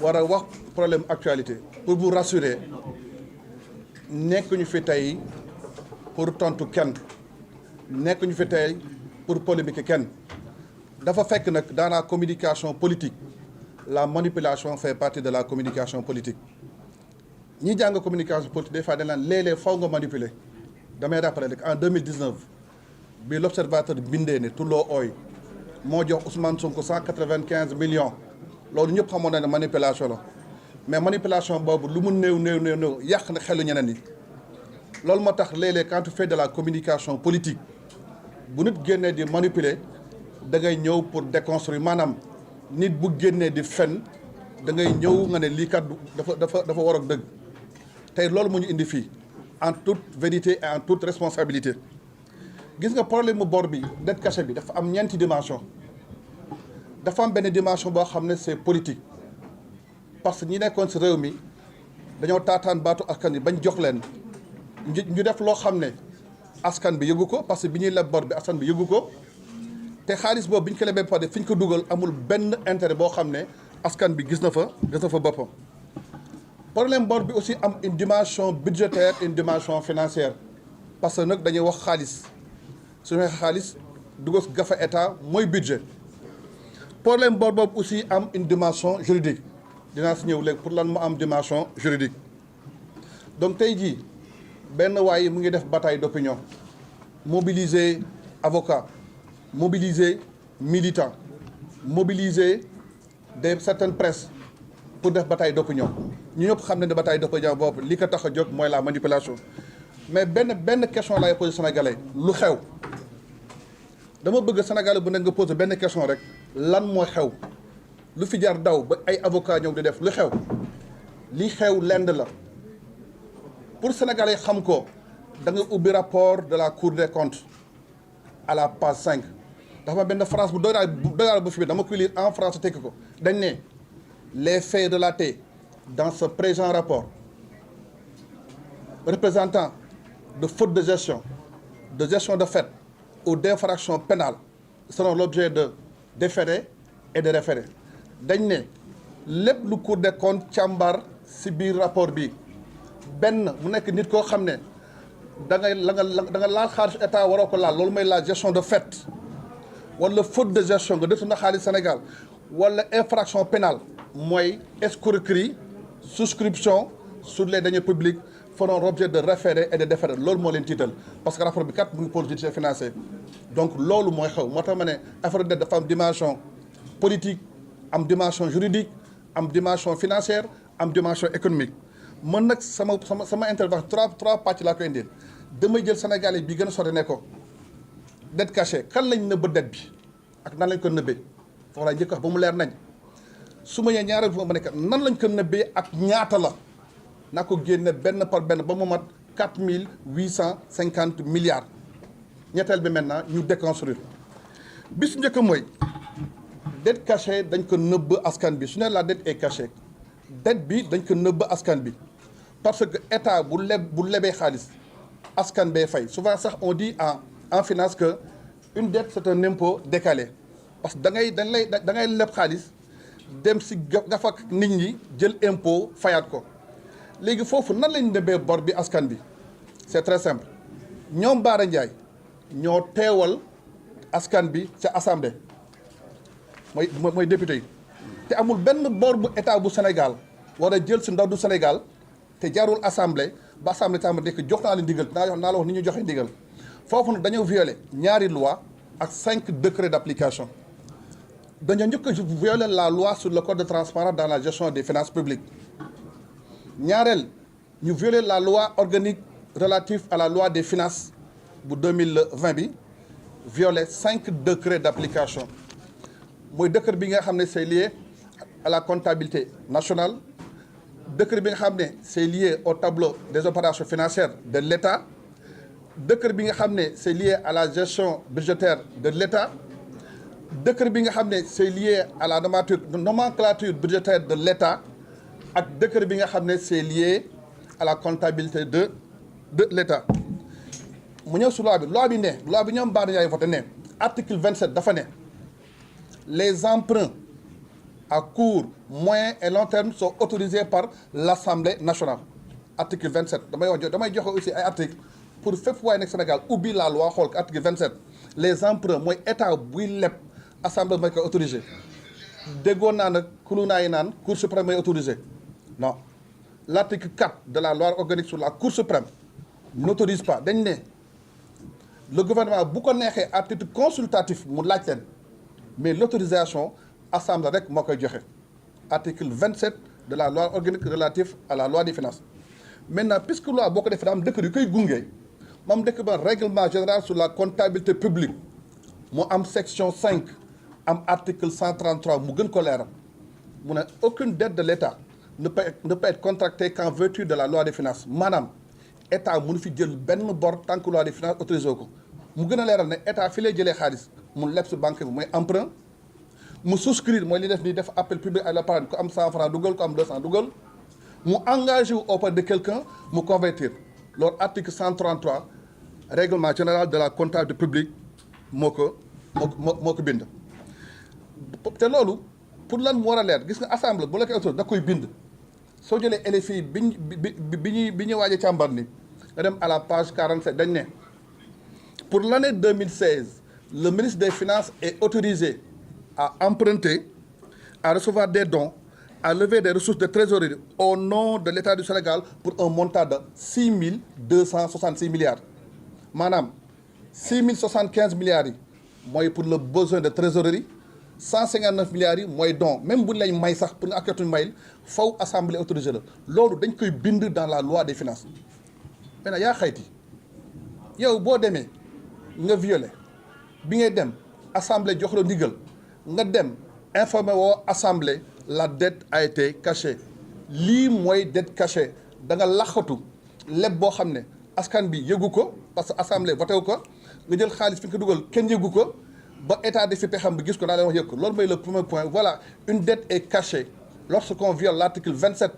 war a wax problème actualité pour vous rassurer nekk ñu fi tey pour tontu kenn nekk ñu fi tey pour polémiquer kenn dafa fekk nag dans la communication politique la manipulation fait partie de la communication politique ñi jàng communication politique des fois dañ naan léeg-léeg faw nga manipuler damay rappeler rek en 2019 bi l'observateur bindee ne Tullow Oil moo jox Ousmane Sonko 195 millions loolu ñëpp xamoon na ne manipulation la mais manipulation boobu lu mu néew yàq na xelu ñeneen ñi loolu moo tax léeg-léeg quand tu fais de la communication politique bu nit génnee di manipuler da ngay ñëw pour déconstruire maanaam nit bu génnee di fen da ngay ñëw nga ne lii kat dafa war ak dëgg tey loolu mu ñu indi fii en toute vérité et en toute responsabilité gis nga problème mu bor bi dette cachée bi dafa am ñeenti dimension dafa am benn dimension boo xam ne c'est politique parce que ñi nekkoon si réew mi dañoo taataan baatu askan yi bañ jox leen ñu def loo xam ne askan bi yëgu ko parce que bi ñuy leb bor bi askan bi yëgu ko te xaalis boobu bi ñu ko lebee ba pare fi ñu ko dugal amul benn intérêt boo xam ne askan bi gis na fa boppam. problème bor bi aussi am une dimension budgétaire une dimension financière parce que nag dañuy wax xaalis su ñu waxee xaalis dugal gafa état mooy budget problème bor boobu aussi am une dimension juridique dinaa si ñëw léegi pour lan mu am dimension juridique donc tey jii benn waay mu ngi def bataille d'opinion mobiliser avocat mobiliser militant mobiliser certaines presse pour def bataille d'opinion ñu ñëpp xam ne ne bataille d'opinion boobu li ko tax a jóg mooy la manipulation mais benn question laay posé sénégalais lu xew dama bëgg sénégalais bu nekk nga posé benn question rek lan mooy xew lu fi jar daw ba ay avocat ñëw di def lu xew li xew lend la pour sénégalais xam ko da nga ubbi rapport de la cour des comptes à la page 5 dafa benn phrase bu doy daal bu fi dama koy lire en français tekki ko dañ ne les faits relatés dans ce présent rapport représentant de faute de gestion de fait ou d'infraction pénale seront l'objet de déférés et de référés dañ ne lépp lu Cour des comptes càmbar si biir rapport bi benn mu nekk nit koo xam ne da nga laal xaalis état waroo ko laal loolu mooy la gestion de fait wala faute de gestion nga détourné xaalis Sénégal wala infraction pénale mooy escroquerie souscription sur les deniers publics feront l'objet de référés et de déférés loolu moo leen tiital parce que rapport bi kat mu ngi pôle judiciaire financier donc loolu mooy xew moo tax ma ne affaire de dette dafa am dimension politique am dimension juridique am dimension financière am dimension économique man nag sama intervention trois pàcc laa koy indil damay jël Sénégalais bi gën a sori ne ko dette cachée kan lañ nëbb dette bi ak nan lañ ko nëbbee foofu laa njëkk wax ba mu leer nañ su ma ñëwee ñaareel fu ma nekk nan lañ ko nëbbee ak ñaata la naa ko génne benn par benn ba mu mat 4850 milliards ñetteel bi maintenant ñu déconstruire bis njëkk mooy dette cachée dañ ko nëbb askan bi su ne la dette est cachée dette bi dañ ko nëbb askan bi parce que état bu lebee xaalis askan bee fay souvent sax on dit en finance que une dette c'est un impôt décalé parce que da ngay leb xaalis dem si gafak nit ñi jël impôt fayaat ko léegi foofu nan lañ nëbbee bor bi askan bi c'est très simple ñoom Bara Ndiaye ñoo teewal askan bi ca assemblée mooy député yi te amul benn bor bu état bu Sénégal war a jël si ndaw du Sénégal te jaarul assemblée ba assemblée tàmbali nekk jox naa la ndigal naa la wax ni ñu joxe ndigal foofu nag dañoo violer ñaari loi ak 5 décrets d'application dañoo njëkk a violer la loi sur le code de transparence dans la gestion des finances publiques ñaareel ñu violer la loi organique relative à la loi des finances bu 2020 bi violer 5 décrets d'application mooy décret bi nga xam ne c'est lié à la comptabilité nationale décret bi nga xam ne c'est lié au tableau des opérations financières de l'État décret bi nga xam ne c'est lié à la gestion budgétaire de l'État décret bi nga xam ne c'est lié à la nomenclature budgétaire de l'État ak décret bi nga xam ne c'est lié à la comptabilité de l'État mu ñëw su loi bi ñoom Bara Ndiaye voté ne article 27 dafa ne les emprunts à court, moyen et long terme sont autorisés par l'Assemblée nationale. Article 27 damay joxe aussi ay article pour fépp waaye nekk Sénégal ubbi la loi xool ko article 27 les emprunts mooy état buy leb assemblée mooy koy autorisé déggoon naa nag kulu naa yi naan cour suprême mooy autorisé non l'article 4 de la loi organique sur la cour suprême n'autorise pas dañ ne le gouvernement bu ko neexee à titre consultatif mu laaj leen mais l'autorisation assemblée rek moo koy joxe article 27 de la loi organique relative à la loi des finances maintenant puisque loi boo ko defee daa am dëkk yu koy gunge moom dëkk ba règlement général sur la comptabilité publique mu am section 5 am article 133 mu gën ko leeral mu ne aucune dette de l'État ne peut être contractée qu'en vertu de la loi des finances maanaam état mënu fi jël benn bor tant que loi des finances autorisé ko mu gën a leeral ne état fi lay jëlee xaalis mu leb si banque bi mooy emprunt mu souscrire mooy li def ni def appel public à l'épargne ku am 100 francs dugal ku am 200 dugal mu engagé wu auprès de quelqu'un mu convertir loolu article 133 règlement général de la comptabilité publique moo ko bind te loolu pour lan mu war a leer gis nga assemblée bu la koy autorisé da koy bind soo jëlee LFI bi ñu waaj a càmbar ni nga dem à la page 47 dañ ne pour l'année 2016 le ministre des Finances est autorisé à emprunter à recevoir des dons à lever des ressources de trésorerie au nom de l'État du Sénégal pour un montant de 6 266 milliards maanaam 6 075 milliards yi mooy pour le besoin de trésorerie 159 milliards yi mooy don même bu ñu lay may sax pour nga akatuñ may faw assemblée autorisée la loolu dañ koy bind dans la loi des finances maintenant yaa xayti yow boo demee nga violé bi ngay dem assemblée jox la ndigal nga dem informé woo assemblée la dette a été cachée lii mooy dette cachée da nga laxatu leb boo xam ne askan bi yëgu ko parce que assemblée voté wu ko nga jël xaalis fi nga ko dugal kenn yëgu ko ba état de fi pexam bi gis ko naa leen wax yëg ko loolu mooy le premier point voilà une dette est cachée lorsqu'on viole l'article 27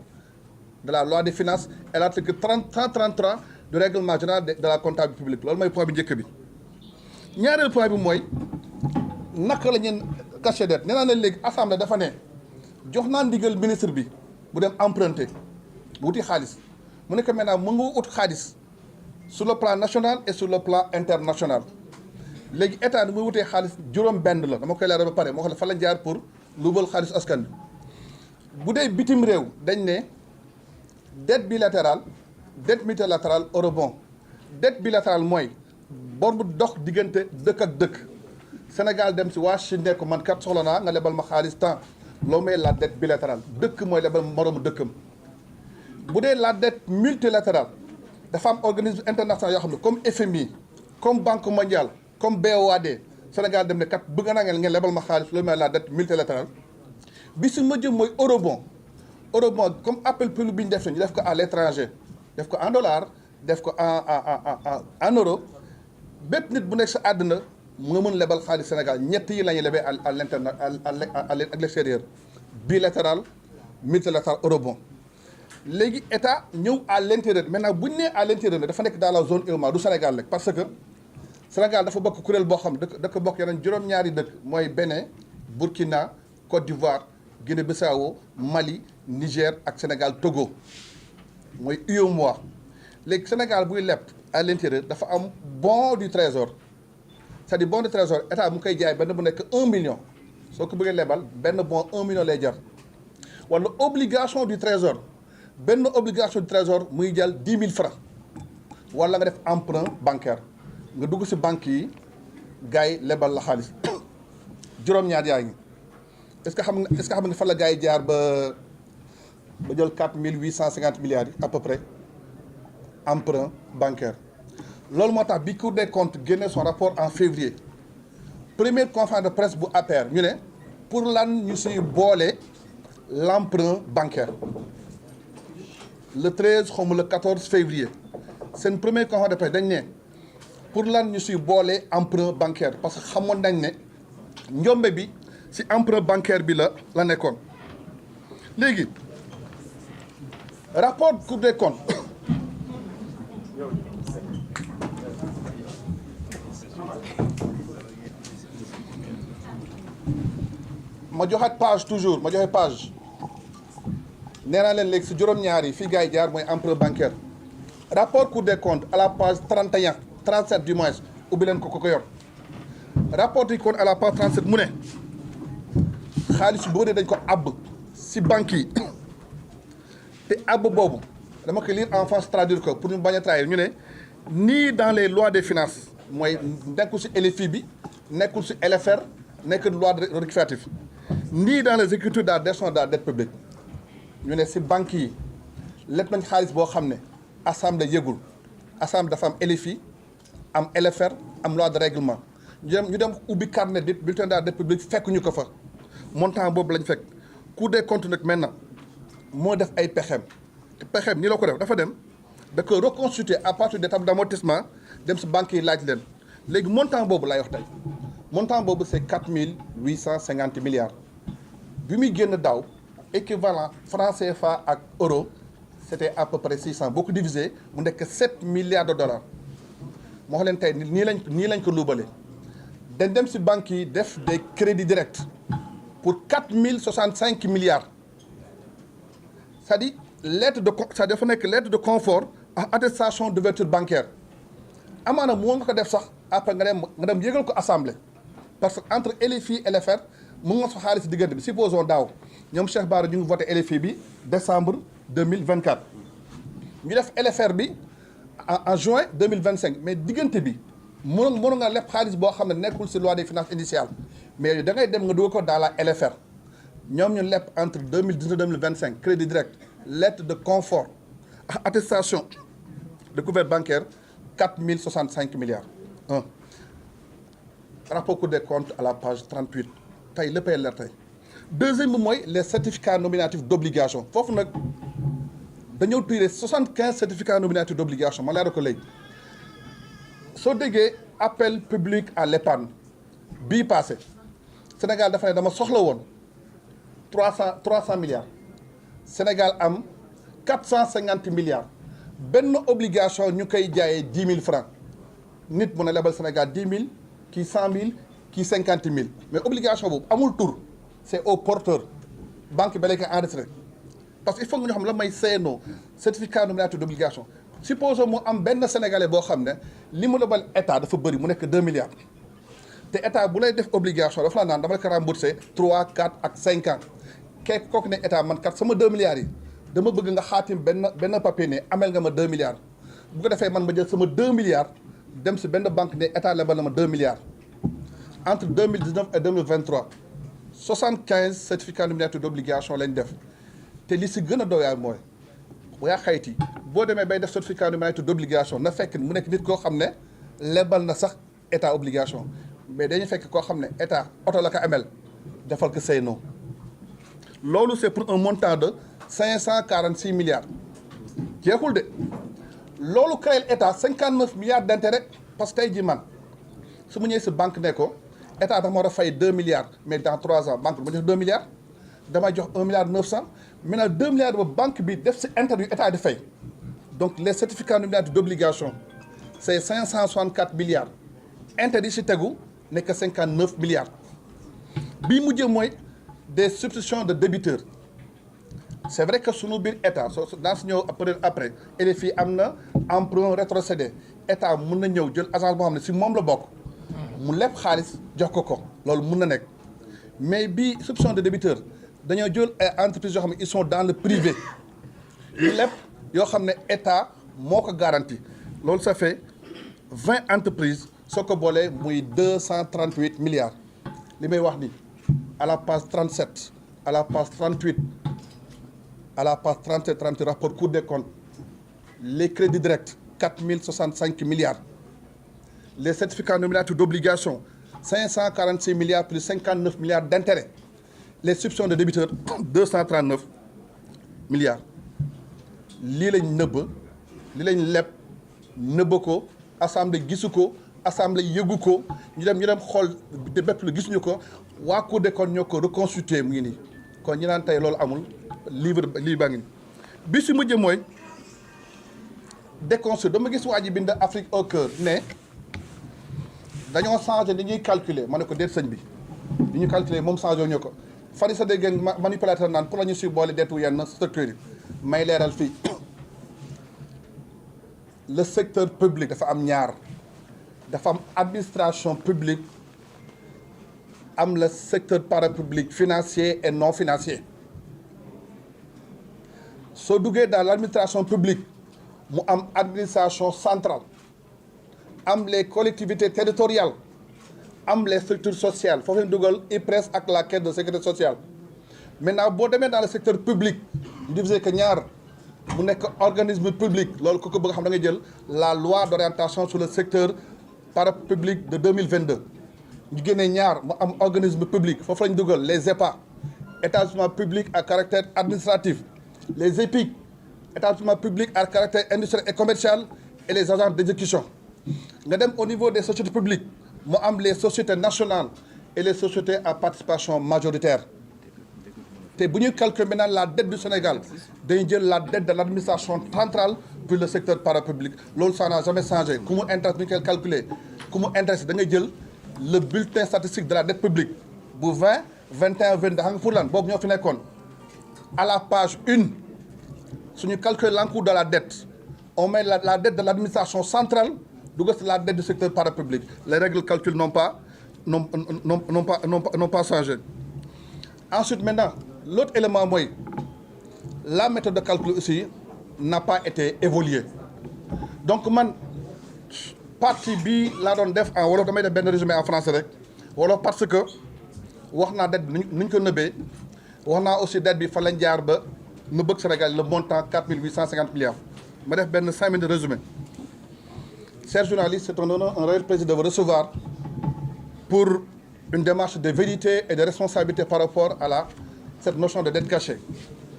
de la loi des finances et l'article 133 du règlement général de la comptabilité publique loolu mooy point bi njëkk bi ñaareel point bi mooy naka la ñuy caché dette nee naa leen léegi assemblée dafa ne jox naa ndigal ministre bi bu dem emprunter wuti xaalis mu nekk maintenant mu nga ut xaalis sur le plan national et sur le plan international léegi état ni muy wutee xaalis juróom benn la dama koy leeral ba pare moo xam ne fa la jaar pour luubal xaalis askan bi bu dee bitim réew dañ ne dette bilatérale dette multilatérale eurobond dette bilatérale mooy bor bu dox diggante dëkk ak dëkk Sénégal dem si waa Chine ne ko man kat soxla naa nga lebal ma xaalis temps loo may la dette bilatérale dëkk mooy lebal moroomu dëkkam bu dee la dette multilatérale dafa am organisme international yoo xam ne comme FMI comme Banque mondiale comme BOAD Sénégal dem ne kat bëgg naa ngeen lebal ma xaalis loolu mooy la dette multilatérale bi si ma jëm mooy eurobond comme appel public bi ñu def ñu def ko à l'étranger def ko en dollar def ko en euro bépp nit bu nekk sa àdduna mu nga mën lebal xaalis Sénégal ñett yi la ñuy lebee à l'interna à l'extérieur bilatéral multilatéral eurobond léegi état ñëw à l'intérieur maintenant bu ñu nee à l'intérieur dafa nekk dans la zone UEMOA du Sénégal rek parce que Sénégal dafa bokk kuréel boo xam dëkk bokk yeneen juróom-ñaari dëkk mooy Bénin Burkina Côte d'Ivoire Guinée-Bissau Mali Niger ak Sénégal Togo mooy UEMOA léegi Sénégal buy leb à l'intérieur dafa am bon du trésor c'est-à-dire bon du trésor état mu koy jaay benn bu nekk 1 million soo ko bëggee lebal benn bon 1 million lay jar wala obligation du trésor benn obligation du trésor muy jël 10 000 francs wala nga def emprunt bancaire nga dugg ci banque yi gars yi lebal la xaalis juróom-ñaar yaa ngi est-ce que xam nga fan la gars yi jaar ba jël 4 850 milliards yi à peu près emprunt bancaire loolu moo tax bi Cour des comptes génne son rapport en février première conférence de presse bu APR ñu ne pour lan ñu siy boole l'emprunt bancaire le 13 xaw ma le 14 février seen première conférence de presse dañ ne pour lan ñu siy boole emprunt bancaire parce que xamoon nañ ne njombe bi si emprunt bancaire bi la nekkoon léegi rapport Cour des comptes ma joxaat page toujours ma joxe page nee naa leen léegi si juróom-ñaar yi fii gars yi jaar mooy emprunt bancaire rapport Cour des comptes à la page 31 37 du moins ubbi leen ko yor rapport yi kon à la page 37 mu ne xaalis yu bëri dañ ko àbb si banques yi te àbb boobu dama ko lire en France traduire ko pour ñu bañ a trahir ñu ne nii dans les lois des finances mooy nekkul si LFI bi nekkul si LFR nekkul loi de rectificative nii dans les écritures de la gestion de la dette publique ñu ne si banques yi leb nañ xaalis boo xam ne assemblée yëgul assemblée dafa am LFI am LFR am loi de règlement ñu dem ubbi carnet bi bulletin de la dette publique fekk ñu ko fa montant boobu lañ fekk Cour des comptes nag maintenant moo def ay pexeem te pexeem ni la ko def dafa dem da ko reconstituer à partir des tables d'amortissement dem si banques yi laaj leen léegi montant boobu lay wax tey montant boobu c'est 4 850 milliards bi muy génn daaw équivalent franc CFA ak euro c'était à peu près 600 boo ko divisé mu nekk 7 milliards de dollars moo xam leen tey nii lañ ko luubalee dañ dem si banques yi def des crédits directs pour 4065 milliards c'est-à-dire dafa nekk lettre de confort ak attestation d'ouverture bancaire amaana moo nga ko def sax après nga dem yëgal ko assemblée parce que entre LFI et LFR mu nga fa xaalis diggante bi supposons daaw ñoom Cheikh Bara ñu ngi voté LFI bi décembre 2024 ñu def LFR bi en juin 2025 mais diggante bi mënu nga leb xaalis boo xam ne nekkul ci loi des finances initiale mais da ngay dem nga dugal ko dans la LFR ñoom ñu leb entre 2019 2025 crédit direct lettre de confort ak attestation de couverture bancaire 4065 milliards. Rapport Cour des comptes à la page 38 tey léppay leer tey deuxième bi mooy les certificats nominatifs d'obligation foofu nag dañoo tiré 75 certificats nominatifs d'obligation ma leeral ko léegi soo déggee appel public à l'épargne bii passé Sénégal dafa ne dama soxla woon 300 milliards Sénégal am 450 milliards benn obligation ñu koy jaayee 10 000 francs nit mun a lebal Sénégal 10 000 kii 100 000 kii 50 000 mais obligation boobu amul tur c'est au porteur banque ba lay koy enregistré parce que il faut que ñu xam la may CNO certificat nominatif d'obligation supposons mu am benn sénégalais boo xam ne li mu lebal état dafa bëri mu nekk 2 milliards te état bu lay def obligation dafa la naan dama la ko remboursé 3 4 ak 5 ans kooku ne état man kat sama 2 milliards yi dama bëgg nga xaatim benn papier ne amel nga ma 2 milliards bu ko defee man ma jël sama 2 milliards dem si benn banque ne état lebal na ma 2 milliards entre 2019 et 2023 75 certificats nominatifs d'obligation lañ def te li si gën a doyaay mooy yaa xayti boo demee bay def certificat nominatif d'obligation na fekk mu nekk nit koo xam ne lebal na sax état obligation mais dañuy fekk koo xam ne état oto la ko amel defal ko say non loolu c'est pour un montant de 546 milliards jeexul de loolu créel état 59 milliards d'intérêt parce que tey jii man su ma ñëwee si banque ne ko état dafa war a fay 2 milliards mais dans 3 ans banque bi ma jox 2 milliards damay jox 1 milliard 900 maintenant 2 milliards ba banque bi def si intérêt yu état di fay donc les certificats nominatifs d'obligation c'est 564 milliards intérêt yi si tegu nekk 59 milliards bii mujjee mooy des substitutions de débiteurs c'est vrai que sunu biir état soo dans si ñëw après LFI am na emprunt rétrocédé état mun na ñëw jël agence boo xam ne si moom la bokk mu leb xaalis jox ko loolu mun na nekk mais bii substitution de débiteurs dañoo jël ay entreprises yoo xam ne ils sont dans le privé ñu leb yoo xam ne état moo ko garanti loolu ça fait 20 entreprises soo ko boolee muy 238 milliards li may wax ni à la page 37 à la page 38 à la page 37 38 rapport Cour des comptes les crédits directs 4065 milliards les certificats nominatifs d'obligation 546 milliards plus 59 milliards d'intérêts les substitutions de débiteurs 239 milliards lii lañ nëbb lii lañ leb nëbb ko assemblée gisu ko assemblée yëgu ko ñu dem xool de bépp lu gisuñu ko waa Cour des comptes ñoo ko reconstitué mu ngi nii kon ñu naan tey loolu amul lii baa ngi nii bi si mujj mooy déconstruire dama gis waa ji bind Afrique au cœur ne dañoo changé ni ñuy calculer ma ne ko déet sëñ bi li ñu calculer moom changé ñoo ko fan yi sa dégg manipulateur naan pour la ñu si boole dettu yenn structure yi may leeral fii le secteur public dafa am ñaar dafa am administration publique am le secteur parapublic financier et non financier soo duggee dans l'administration publique mu am administration centrale am les collectivités territoriales am les structures sociales foofu leen dugal IPRES ak la caisse de sécurité sociale maintenant boo demee dans le secteur public ñu divisé que ñaar mu nekk organisme public loolu ku ko bëgg xam da ngay jël la loi d'orientation sur le secteur parapublic de 2022 ñu génnee ñaar mu am organisme public foofu lañ dugal les EPA établissements publics à caractère administratif les EPIC établissements publics à caractère industriel et commercial et les agents d'exécution nga dem au niveau des sociétés publiques mu am les sociétés nationales et les sociétés à participation majoritaire te bu ñuy calculer maintenant la dette du Sénégal dañuy jël la dette de l'administration centrale puis le secteur parapublic loolu ça n'a jamais changé ku mu intéresse bu ñu koy calculer ku mu intéresse da ngay jël le bulletin statistique de la dette publique bu 20 21 22 xam nga pour lan boobu ñoo fi nekkoon à la page 1 suñu calculer l'encours de la dette on met la dette de l'administration centrale dugal si la dette du secteur parapublic les règles de calcul n'ont pas changé. Ensuite maintenant l'autre élément mooy la méthode de calcul aussi n'a pas été évoluée donc man partie bi laa doon def en wolof damay def benn résumé en français rek wolof parce que wax naa dette bi nu ñu ko nëbbee wax naa aussi dette bi fa lañ jaar ba nu bëgg Sénégal le montant 4850 milliards ma def benn 5 minutes de résumé. Chers journalistes, c'est un honneur, un réel plaisir de vous recevoir pour une démarche de vérité et de responsabilité par rapport à cette notion de dette cachée.